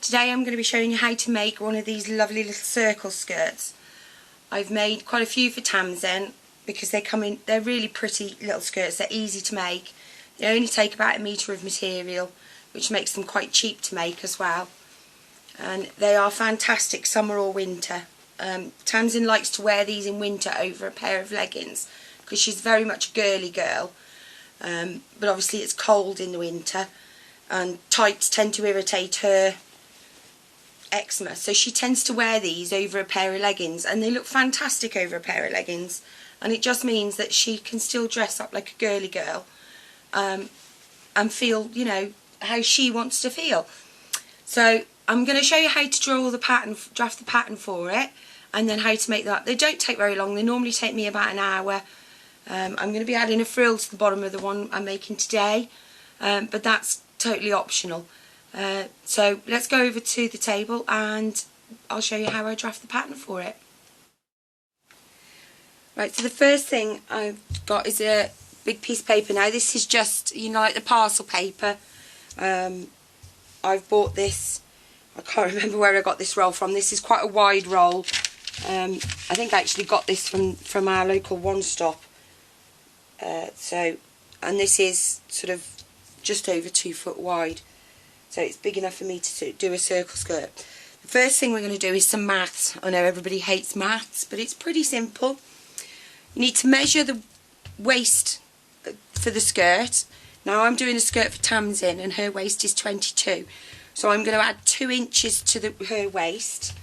Today I'm going to be showing you how to make one of these lovely little circle skirts. I've made quite a few for Tamsin because they're really pretty little skirts. They're easy to make. They only take about a metre of material, which makes them quite cheap to make as well. And they are fantastic summer or winter. Tamsin likes to wear these in winter over a pair of leggings because she's very much a girly girl. But obviously it's cold in the winter and tights tend to irritate her eczema, so she tends to wear these over a pair of leggings, and they look fantastic over a pair of leggings, and it just means that she can still dress up like a girly girl and feel, you know, how she wants to feel. So I'm going to show you how to draw the pattern, draft the pattern for it, and then how to make that. They don't take very long. They normally take me about an hour. I'm going to be adding a frill to the bottom of the one I'm making today, but that's totally optional. So let's go over to the table and I'll show you how I draft the pattern for it. Right, so the first thing I've got is a big piece of paper. Now this is just, you know, like the parcel paper. I've bought this, I can't remember where I got this roll from. This is quite a wide roll. I think I actually got this from our local One Stop. And this is sort of just over 2 foot wide. So it's big enough for me to do a circle skirt. The first thing we're going to do is some maths. I know everybody hates maths, but it's pretty simple. You need to measure the waist for the skirt. Now I'm doing a skirt for Tamsin and her waist is 22. So I'm going to add 2 inches to her waist,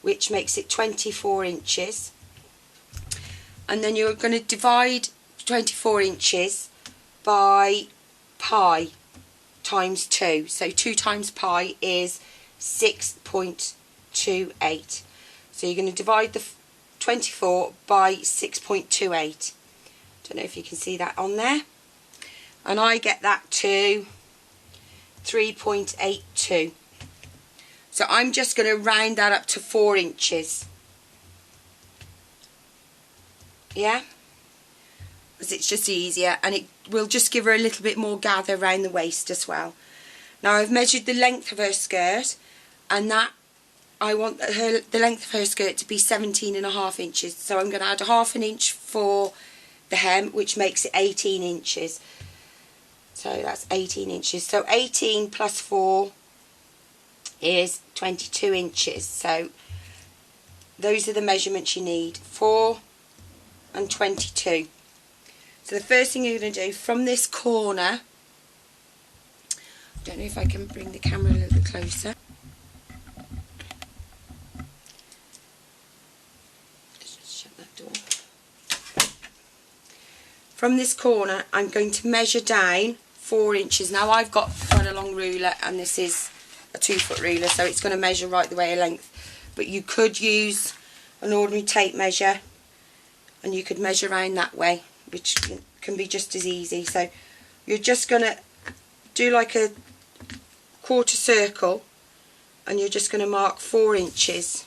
which makes it 24 inches. And then you're going to divide 24 inches by pi times 2. So 2 times pi is 6.28. So you're going to divide the 24 by 6.28. Don't know if you can see that on there. And I get that to 3.82. So I'm just going to round that up to 4 inches. Yeah? Because it's just easier, and it will just give her a little bit more gather around the waist as well. Now I've measured the length of her skirt, and that I want the length of her skirt to be 17.5 inches. So I'm going to add 1/2 inch for the hem, which makes it 18 inches. So that's 18 inches. So 18 plus 4 is 22 inches. So those are the measurements you need, 4 and 22. So the first thing you're going to do from this corner, I don't know if I can bring the camera a little bit closer. Just shut that door. From this corner I'm going to measure down 4 inches. Now I've got quite a long ruler and this is a 2 foot ruler, so it's going to measure right the way a length. But you could use an ordinary tape measure and you could measure around that way, which can be just as easy. So you're just going to do like a quarter circle and you're just going to mark 4 inches.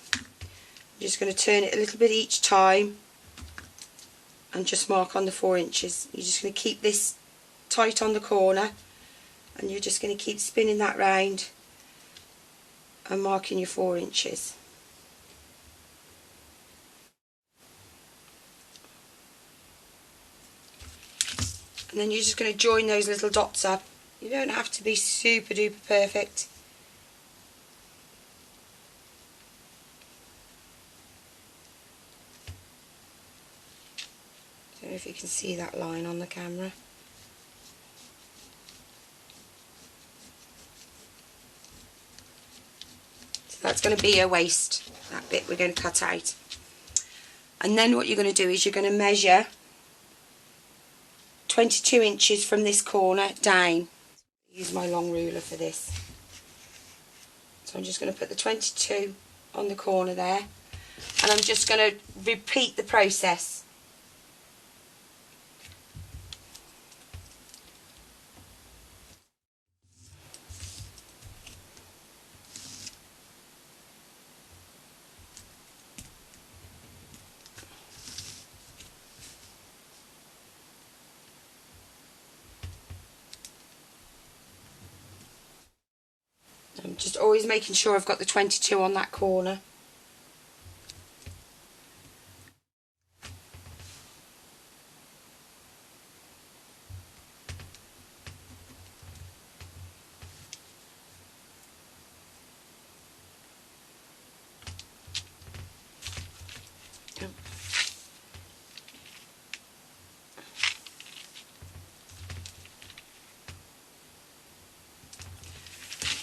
You're just going to turn it a little bit each time and just mark on the 4 inches. You're just going to keep this tight on the corner and you're just going to keep spinning that round and marking your 4 inches. And then you're just going to join those little dots up. You don't have to be super duper perfect. I don't know if you can see that line on the camera. So that's going to be her waist, that bit we're going to cut out. And then what you're going to do is you're going to measure 22 inches from this corner down. Use my long ruler for this. So I'm just going to put the 22 on the corner there, and I'm just going to repeat the process. I'm just always making sure I've got the 22 on that corner.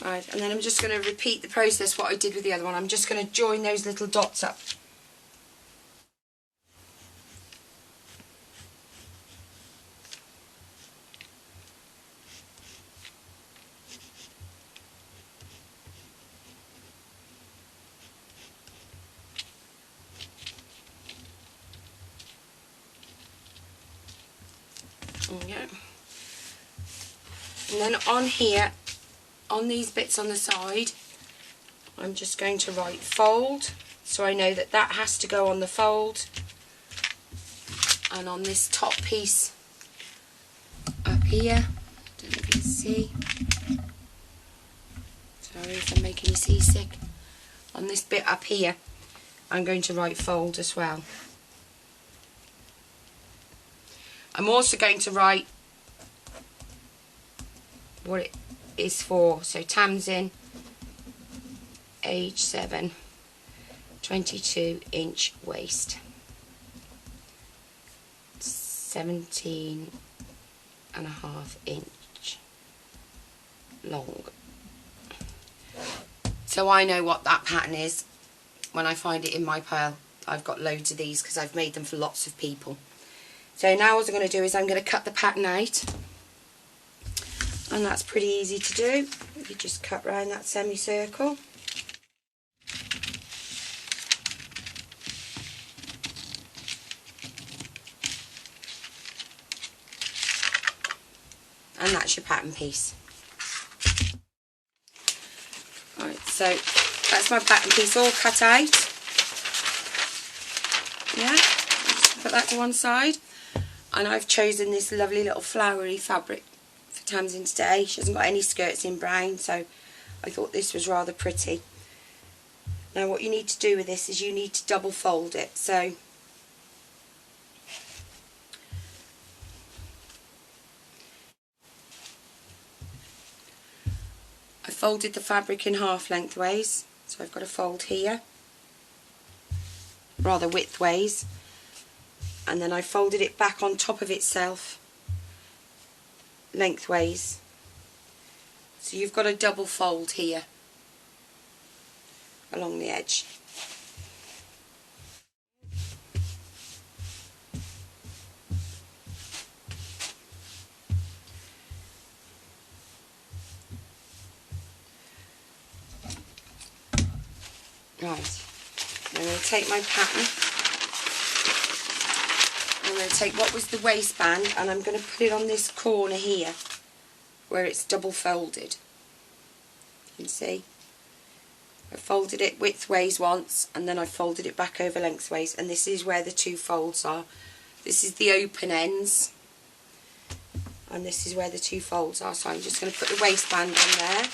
Right, and then I'm just going to repeat the process what I did with the other one. I'm just going to join those little dots up. There we go. And then on here, on these bits on the side, I'm just going to write fold, so I know that that has to go on the fold. And on this top piece up here, don't know if you can see, sorry if I'm making you seasick, on this bit up here I'm going to write fold as well. I'm also going to write what it is for, so Tamsin, age 7, 22-inch waist, 17.5-inch long. So I know what that pattern is when I find it in my pile. I've got loads of these because I've made them for lots of people. So now what I'm going to do is I'm going to cut the pattern out, and that's pretty easy to do. You just cut round that semicircle. And that's your pattern piece. Right, so that's my pattern piece all cut out. Yeah, just put that to one side. And I've chosen this lovely little flowery fabric for Tamsin today. She hasn't got any skirts in brown, so I thought this was rather pretty. Now what you need to do with this is you need to double fold it. So I folded the fabric in half lengthways, so I've got a fold here, rather widthways, and then I folded it back on top of itself lengthways. So you've got a double fold here along the edge. Right, I'm going to take my pattern, I'm going to take what was the waistband and I'm going to put it on this corner here where it's double folded. You can see I folded it widthways once and then I folded it back over lengthways, and this is where the two folds are. This is the open ends and this is where the two folds are, so I'm just going to put the waistband on there.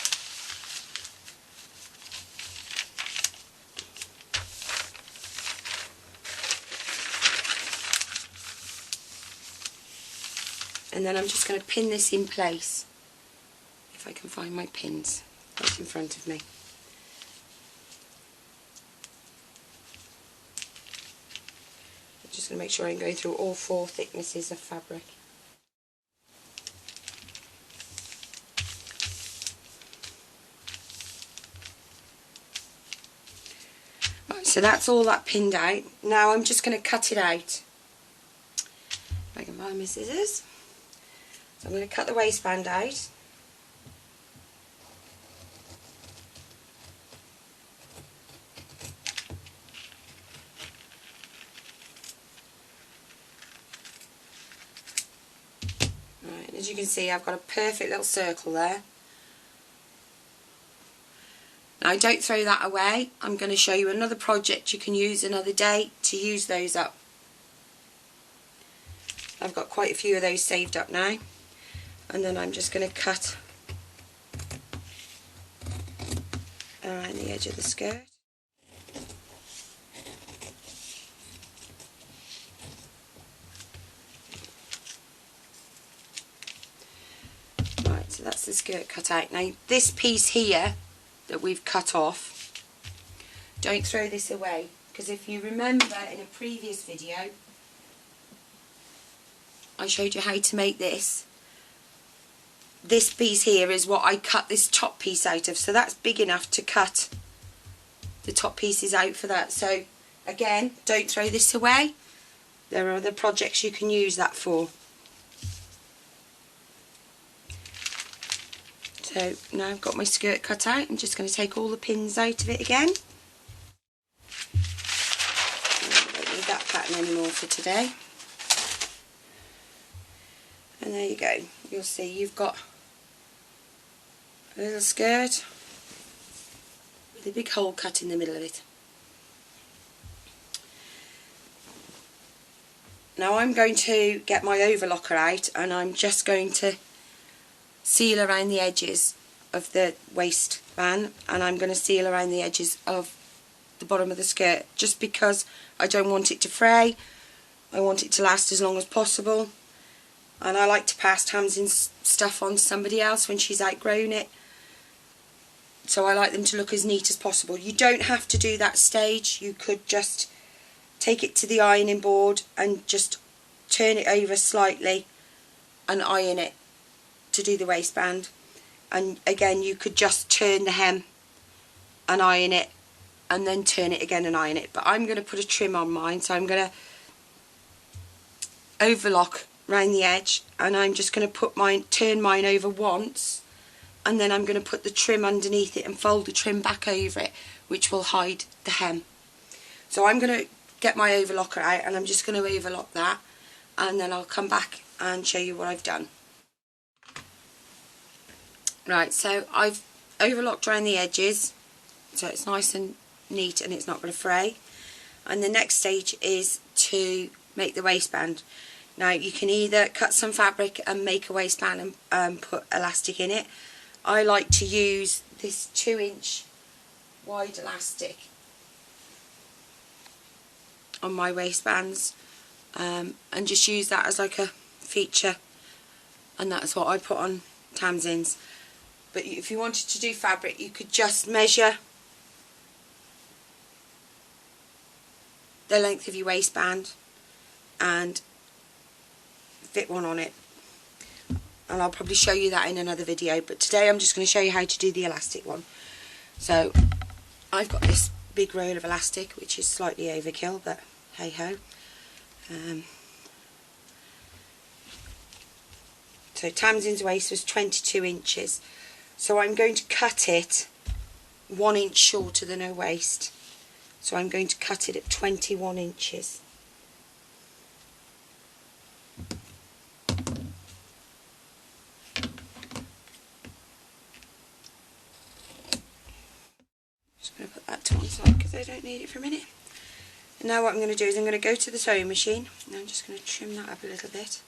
And then I'm just going to pin this in place, if I can find my pins right in front of me. I'm just going to make sure I'm going through all 4 thicknesses of fabric. Right, so that's all that pinned out. Now I'm just going to cut it out. If I can find my scissors. So I'm going to cut the waistband out. Right, as you can see, I've got a perfect little circle there. Now don't throw that away. I'm going to show you another project you can use another day to use those up. I've got quite a few of those saved up now. And then I'm just going to cut around the edge of the skirt. Right, so that's the skirt cut out. Now this piece here that we've cut off, don't throw this away, because if you remember in a previous video I showed you how to make this. This piece here is what I cut this top piece out of, so that's big enough to cut the top pieces out for that. So again, don't throw this away. There are other projects you can use that for. So now I've got my skirt cut out, I'm just going to take all the pins out of it again. I don't need that pattern anymore for today. And there you go. You'll see you've got a little skirt with a big hole cut in the middle of it. Now I'm going to get my overlocker out, and I'm just going to seal around the edges of the waistband, and I'm going to seal around the edges of the bottom of the skirt, just because I don't want it to fray. I want it to last as long as possible, and I like to pass Tamsin's stuff on to somebody else when she's outgrown it, so I like them to look as neat as possible. You don't have to do that stage. You could just take it to the ironing board and just turn it over slightly and iron it to do the waistband. And again, you could just turn the hem and iron it, and then turn it again and iron it. But I'm going to put a trim on mine, so I'm going to overlock round the edge, and I'm just going to turn mine over once, and then I'm going to put the trim underneath it and fold the trim back over it, which will hide the hem. So I'm going to get my overlocker out, and I'm just going to overlock that, and then I'll come back and show you what I've done. Right, so I've overlocked around the edges, so it's nice and neat and it's not going to fray. And the next stage is to make the waistband. Now you can either cut some fabric and make a waistband and put elastic in it. I like to use this 2-inch wide elastic on my waistbands, and just use that as like a feature, and that's what I put on Tamsin's. But if you wanted to do fabric, you could just measure the length of your waistband and fit one on it, and I'll probably show you that in another video, but today I'm just going to show you how to do the elastic one. So I've got this big roll of elastic, which is slightly overkill, but hey ho. So Tamsin's waist was 22 inches, so I'm going to cut it 1 inch shorter than her waist. So I'm going to cut it at 21 inches. Just going to put that to one side because I don't need it for a minute. And now what I'm going to do is I'm going to go to the sewing machine, and I'm just going to trim that up a little bit.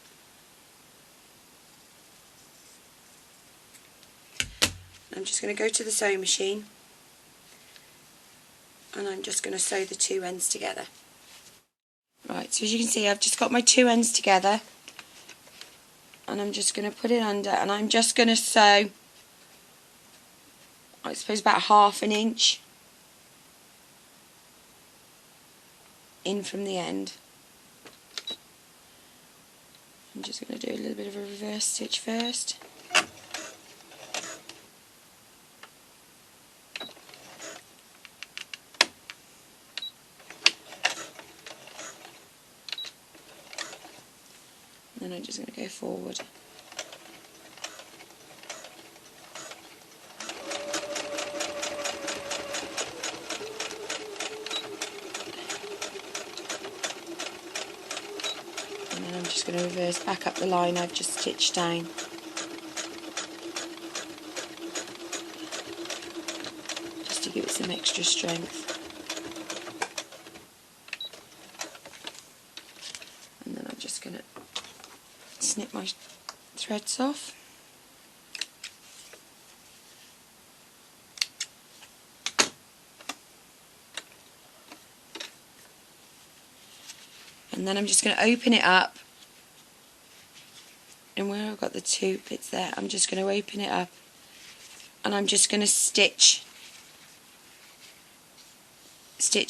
I'm just going to go to the sewing machine, and I'm just going to sew the two ends together. Right, so as you can see, I've just got my two ends together, and I'm just going to put it under, and I'm just going to sew, I suppose, about 1/2 inch in from the end. I'm just going to do a little bit of a reverse stitch first. And then I'm just going to go forward. And then I'm just going to reverse back up the line I've just stitched down. Just to give it some extra strength. And then I'm just going to snip my threads off. And then I'm just going to open it up, and where I've got the two bits there, I'm just going to open it up, and I'm just going to stitch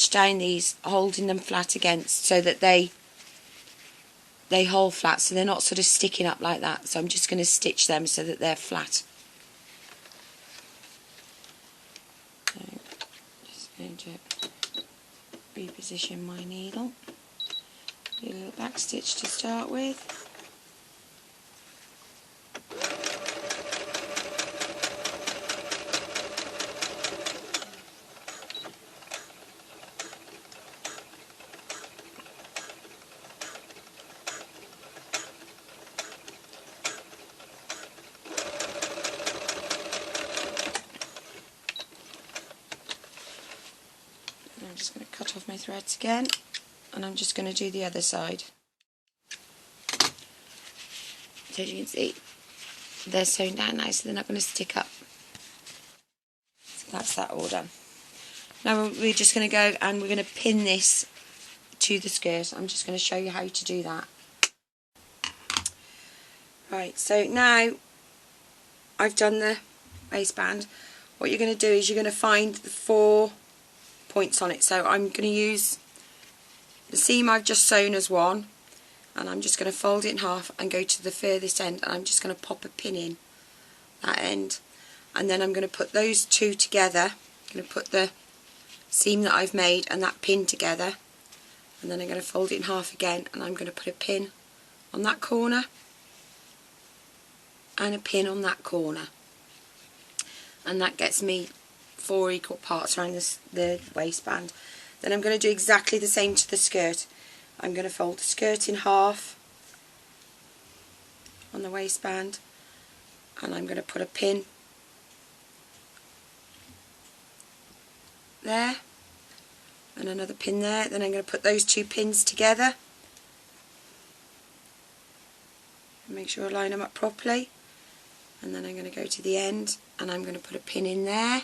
down these, holding them flat against, so that they hold flat, so they're not sort of sticking up like that. So I'm just going to stitch them so that they're flat. So just going to reposition my needle, do a little back stitch to start with. I'm just going to cut off my threads again, and I'm just going to do the other side. So as you can see, they're sewn down nice, so they're not going to stick up. So that's that all done. Now we're just going to go and we're going to pin this to the skirt. I'm just going to show you how to do that. Right, so now I've done the waistband. What you're going to do is you're going to find the 4 points on it. So I'm going to use the seam I've just sewn as one, and I'm just going to fold it in half and go to the furthest end, and I'm just going to pop a pin in that end, and then I'm going to put those two together. I'm going to put the seam that I've made and that pin together, and then I'm going to fold it in half again, and I'm going to put a pin on that corner and a pin on that corner, and that gets me 4 equal parts around the waistband. Then I'm going to do exactly the same to the skirt. I'm going to fold the skirt in half on the waistband, and I'm going to put a pin there and another pin there. Then I'm going to put those 2 pins together and make sure I line them up properly, and then I'm going to go to the end and I'm going to put a pin in there.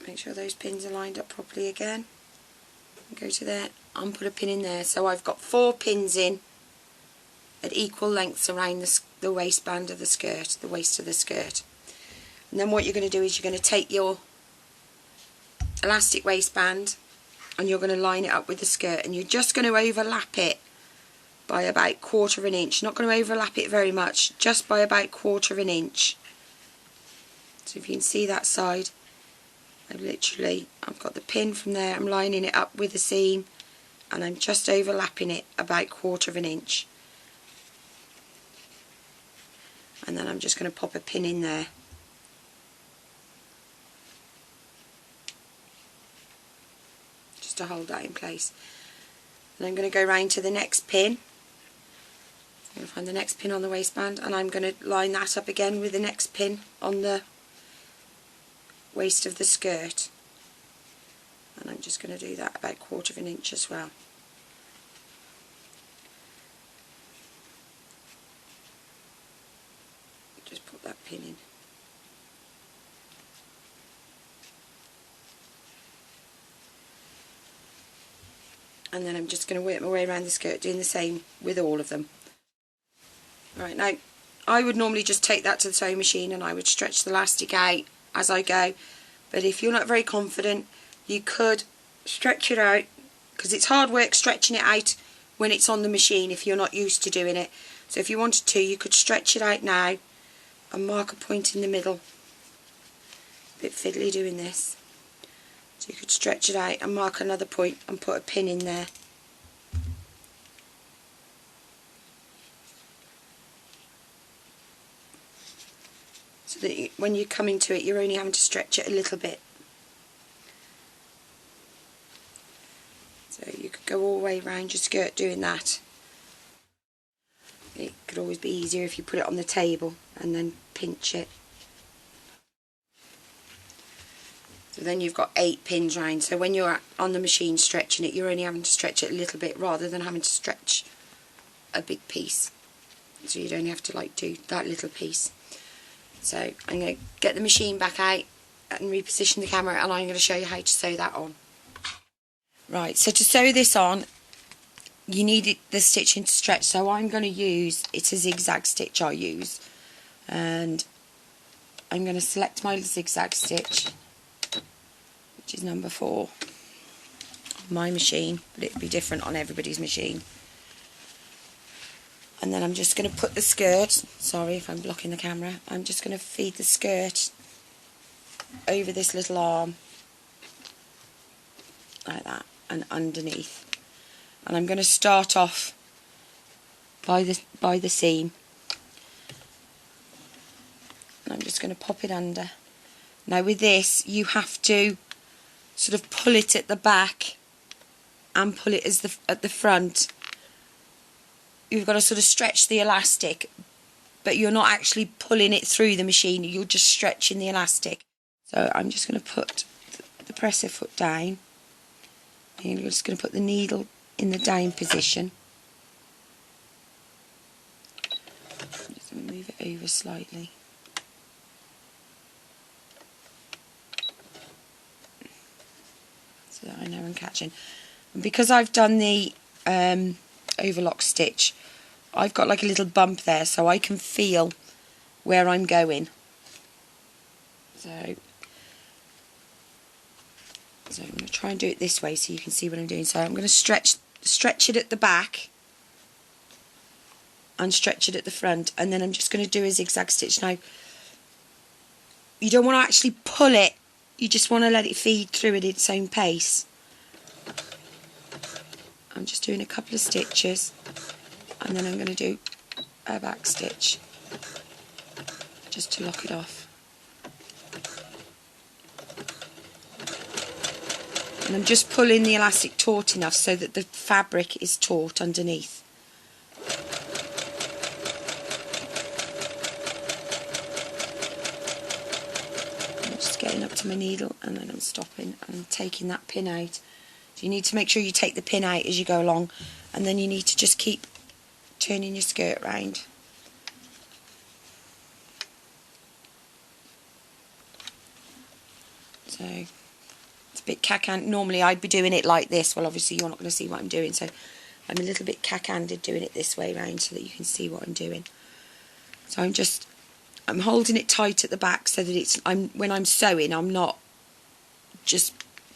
Make sure those pins are lined up properly again, and go to there and put a pin in there. So I've got 4 pins in at equal lengths around the waistband of the skirt, the waist of the skirt. And then what you're going to do is you're going to take your elastic waistband and you're going to line it up with the skirt, and you're just going to overlap it by about 1/4 of an inch. Not going to overlap it very much, just by about 1/4 of an inch. So if you can see that side, I've got the pin from there, I'm lining it up with the seam, and I'm just overlapping it about 1/4 of an inch, and then I'm just going to pop a pin in there. Just to hold that in place. And I'm going to go round to the next pin. I'm going to find the next pin on the waistband, and I'm going to line that up again with the next pin on the waist of the skirt, and I'm just going to do that about 1/4 of an inch as well. Just put that pin in. And then I'm just going to work my way around the skirt, doing the same with all of them. Right, now I would normally just take that to the sewing machine and I would stretch the elastic out as I go, but if you're not very confident, you could stretch it out, because it's hard work stretching it out when it's on the machine if you're not used to doing it. So if you wanted to, you could stretch it out now and mark a point in the middle. A bit fiddly doing this. So you could stretch it out and mark another point and put a pin in there. So that when you're coming to it, you're only having to stretch it a little bit. So you could go all the way around your skirt doing that. It could always be easier if you put it on the table and then pinch it. So then you've got 8 pins round. So when you're on the machine stretching it, you're only having to stretch it a little bit rather than having to stretch a big piece. So you'd only have to do that little piece. So I'm going to get the machine back out and reposition the camera, and I'm going to show you how to sew that on. Right, so to sew this on, you need the stitching to stretch, so I'm going to use, it's a zigzag stitch I use, and I'm going to select my zigzag stitch, which is number 4 on my machine, but it'll be different on everybody's machine. And then I'm just going to put the skirt, sorry if I'm blocking the camera, I'm just going to feed the skirt over this little arm, like that, and underneath. And I'm going to start off by the seam. And I'm just going to pop it under. Now with this, you have to sort of pull it at the back and pull it at the front. You've got to sort of stretch the elastic, but you're not actually pulling it through the machine, you're just stretching the elastic. So I'm just going to put the presser foot down, and you're just going to put the needle in the down position. I'm just going to move it over slightly. So that I know I'm catching. And because I've done the overlock stitch, I've got like a little bump there, so I can feel where I'm going. So I'm going to try and do it this way so you can see what I'm doing. So I'm going to stretch it at the back and stretch it at the front, and then I'm just going to do a zigzag stitch. Now, you don't want to actually pull it, you just want to let it feed through at its own pace. I'm just doing a couple of stitches, and then I'm going to do a back stitch just to lock it off. And I'm just pulling the elastic taut enough so that the fabric is taut underneath. I'm just getting up to my needle, and then I'm stopping and taking that pin out. So you need to make sure you take the pin out as you go along, and then you need to just keep turning your skirt round. So it's a bit cack-handed. Normally I'd be doing it like this. Well, obviously you're not going to see what I'm doing, so I'm a little bit cack-handed doing it this way round so that you can see what I'm doing. So I'm holding it tight at the back so that when I'm sewing, I'm not just,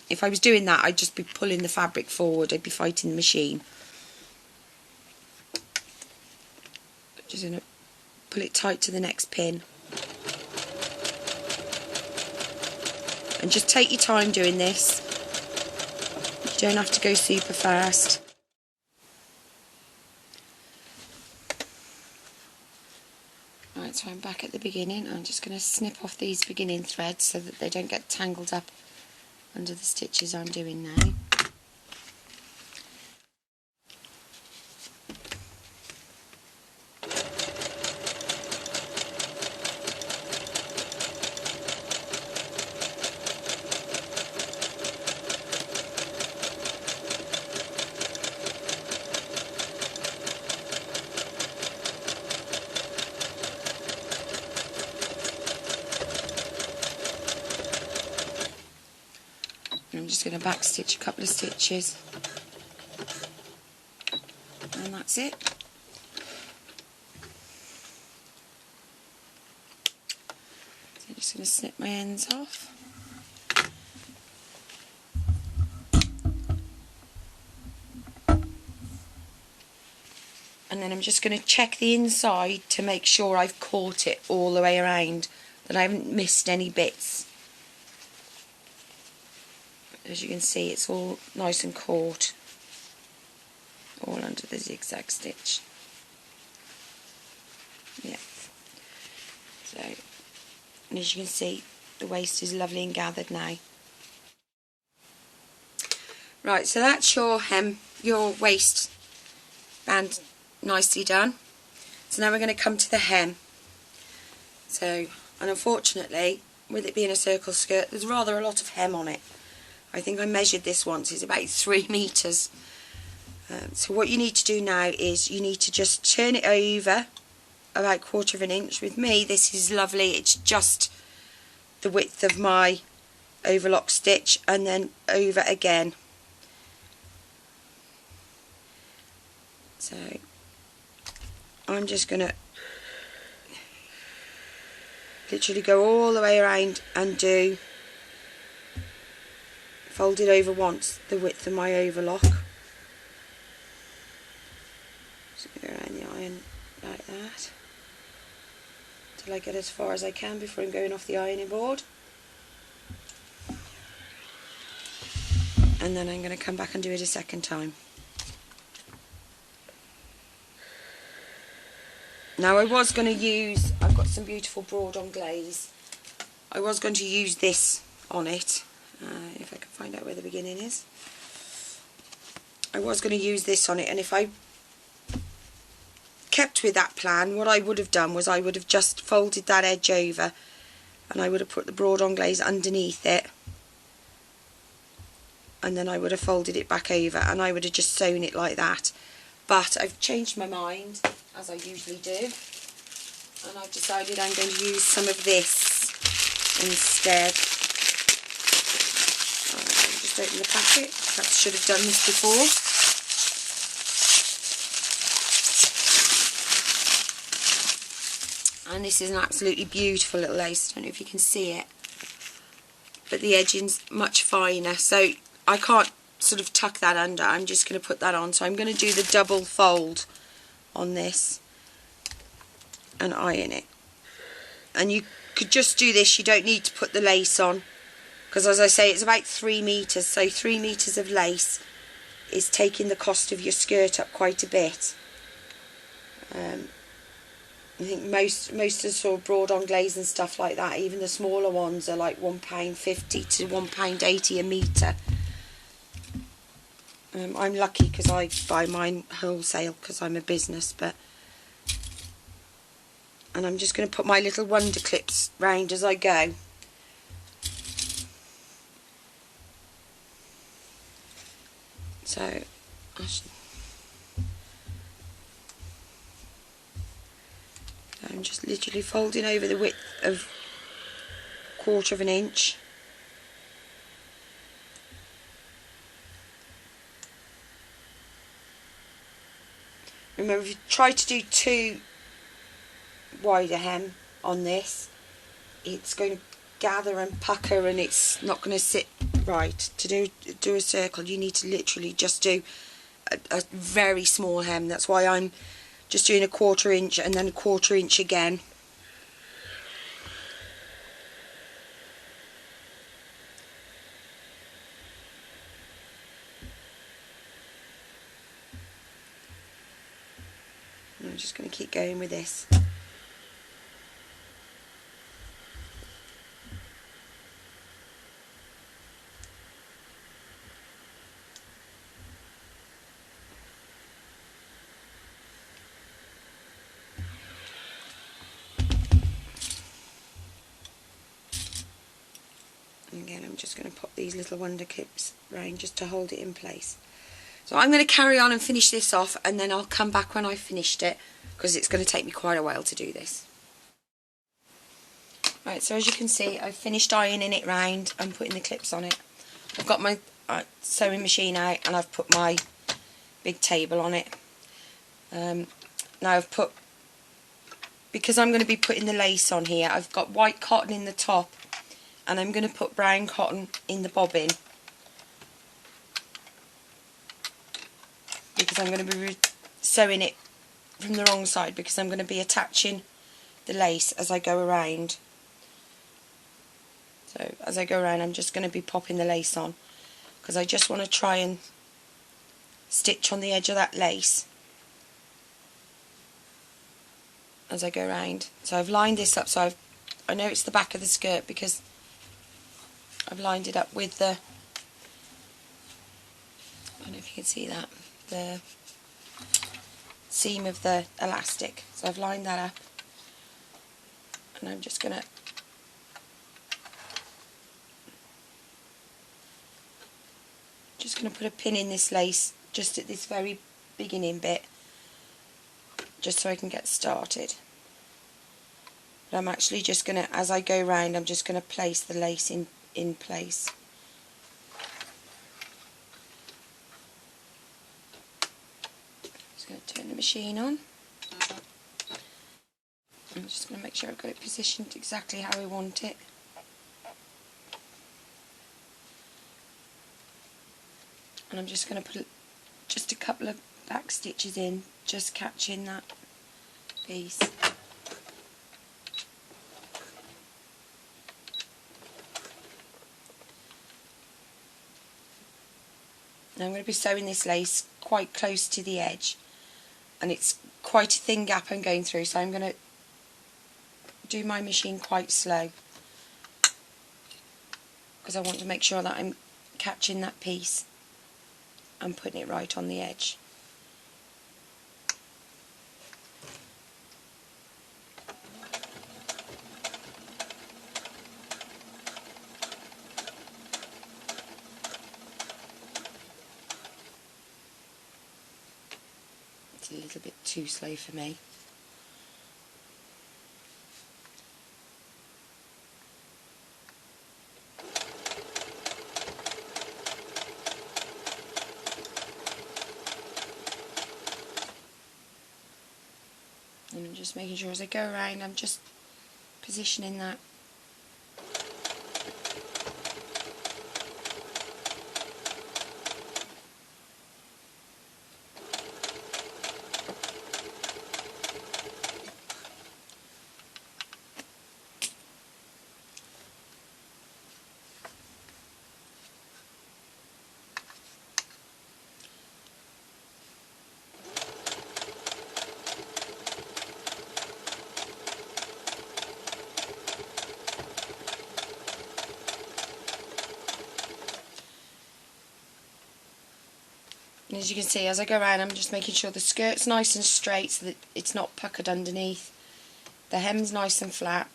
if I was doing that, I'd just be pulling the fabric forward, I'd be fighting the machine. Just going to pull it tight to the next pin. And just take your time doing this. You don't have to go super fast. Right, so I'm back at the beginning. I'm just going to snip off these beginning threads so that they don't get tangled up under the stitches I'm doing now. I'm just going to back stitch a couple of stitches, and that's it. So I'm just going to snip my ends off. And then I'm just going to check the inside to make sure I've caught it all the way around, that I haven't missed any bits. As you can see, it's all nice and caught, all under the zigzag stitch. Yeah. So, and as you can see, the waist is lovely and gathered now. Right, so that's your hem, your waist band nicely done. So now we're going to come to the hem. So, and unfortunately, with it being a circle skirt, there's rather a lot of hem on it. I think I measured this once, it's about 3 metres. So what you need to do now is you need to just turn it over about 1/4 of an inch. With me, this is lovely, it's just the width of my overlock stitch and then over again. So I'm just going to literally go all the way around and do, fold it over once, the width of my overlock. Just go around the iron like that till I get as far as I can before I'm going off the ironing board. And then I'm going to come back and do it a second time. Now I was going to use, I've got some beautiful Brought-On glaze. I was going to use this on it, if I can find out where the beginning is. I was going to use this on it, and if I kept with that plan, what I would have done was I would have just folded that edge over and I would have put the Brought-On glaze underneath it, and then I would have folded it back over and I would have just sewn it like that. But I've changed my mind, as I usually do, and I've decided I'm going to use some of this instead. I'll just open the packet. Perhaps should have done this before. And this is an absolutely beautiful little lace. I don't know if you can see it, but the edging's much finer, so I can't sort of tuck that under. I'm just going to put that on. So I'm going to do the double fold on this and iron it. And you could just do this, you don't need to put the lace on, because as I say, it's about 3 metres, so 3 metres of lace is taking the cost of your skirt up quite a bit. I think most of the sort of Brought-On glaze and stuff like that, even the smaller ones, are like £1.50 to £1.80 a metre. I'm lucky because I buy mine wholesale because I'm a business, and I'm just going to put my little wonder clips round as I go. So I'm just literally folding over the width of 1/4 of an inch. Remember, if you try to do too wider hem on this, it's going to gather and pucker and it's not going to sit right. To do a circle, you need to literally just do a very small hem. That's why I'm just doing a 1/4 inch and then a 1/4 inch again. And I'm just going to keep going with this. And again, I'm just going to pop these little wonder clips round just to hold it in place. So I'm going to carry on and finish this off, and then I'll come back when I've finished it, because it's going to take me quite a while to do this. Right, so as you can see, I've finished ironing it round and putting the clips on it. I've got my sewing machine out and I've put my big table on it. Now I've put, because I'm going to be putting the lace on here, I've got white cotton in the top and I'm going to put brown cotton in the bobbin, because I'm going to be sewing it from the wrong side, because I'm going to be attaching the lace as I go around. So as I go around, I'm just going to be popping the lace on, because I just want to try and stitch on the edge of that lace as I go around. So I've lined this up, so I know it's the back of the skirt because I've lined it up with the, I don't know if you can see that, the seam of the elastic. So I've lined that up, and I'm just going to put a pin in this lace just at this very beginning bit, just so I can get started. But I'm actually just going to, as I go round, I'm just going to place the lace in place. Just going to turn the machine on. I'm just going to make sure I've got it positioned exactly how I want it. And I'm just going to put just a couple of back stitches in, just catching that piece. Now I'm going to be sewing this lace quite close to the edge, and it's quite a thin gap I'm going through, so I'm going to do my machine quite slow because I want to make sure that I'm catching that piece and putting it right on the edge. It's a little bit too slow for me. And I'm just making sure as I go around, I'm just positioning that. And as you can see, as I go around, I'm just making sure the skirt's nice and straight so that it's not puckered underneath. The hem's nice and flat,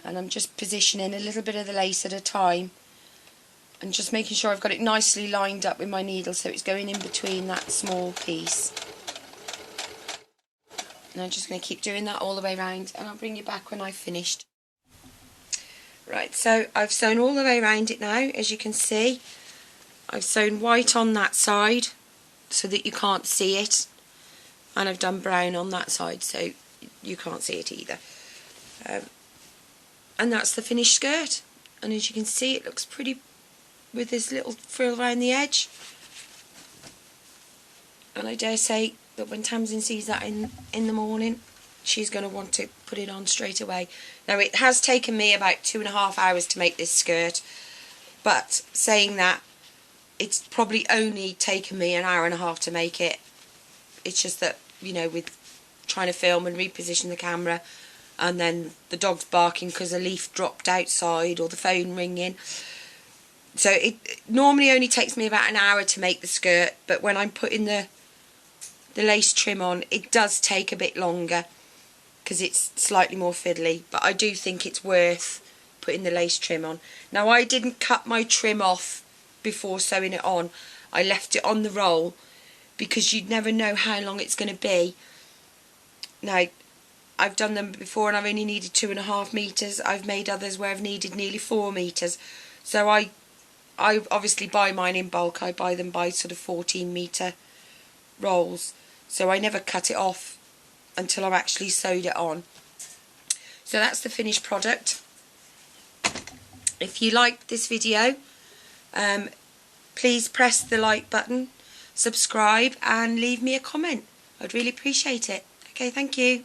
and I'm just positioning a little bit of the lace at a time and just making sure I've got it nicely lined up with my needle so it's going in between that small piece. And I'm just going to keep doing that all the way around, and I'll bring you back when I've finished. Right, so I've sewn all the way around it now. As you can see, I've sewn white on that side so that you can't see it, and I've done brown on that side so you can't see it either. And that's the finished skirt, and as you can see, it looks pretty with this little frill around the edge. And I dare say that when Tamsin sees that in the morning, she's going to want to put it on straight away. Now, it has taken me about 2.5 hours to make this skirt, but saying that, it's probably only taken me 1.5 hours to make it. It's just that, you know, with trying to film and reposition the camera, and then the dog's barking because a leaf dropped outside, or the phone ringing. So it normally only takes me about 1 hour to make the skirt, but when I'm putting the lace trim on, it does take a bit longer because it's slightly more fiddly, but I do think it's worth putting the lace trim on. Now, I didn't cut my trim off before sewing it on. I left it on the roll because you'd never know how long it's going to be. Now, I've done them before and I've only needed 2.5 metres. I've made others where I've needed nearly 4 metres. So I obviously buy mine in bulk. I buy them by sort of 14 metre rolls. So I never cut it off until I've actually sewed it on. So that's the finished product. If you liked this video, please press the like button, subscribe and leave me a comment. I'd really appreciate it. Okay, thank you.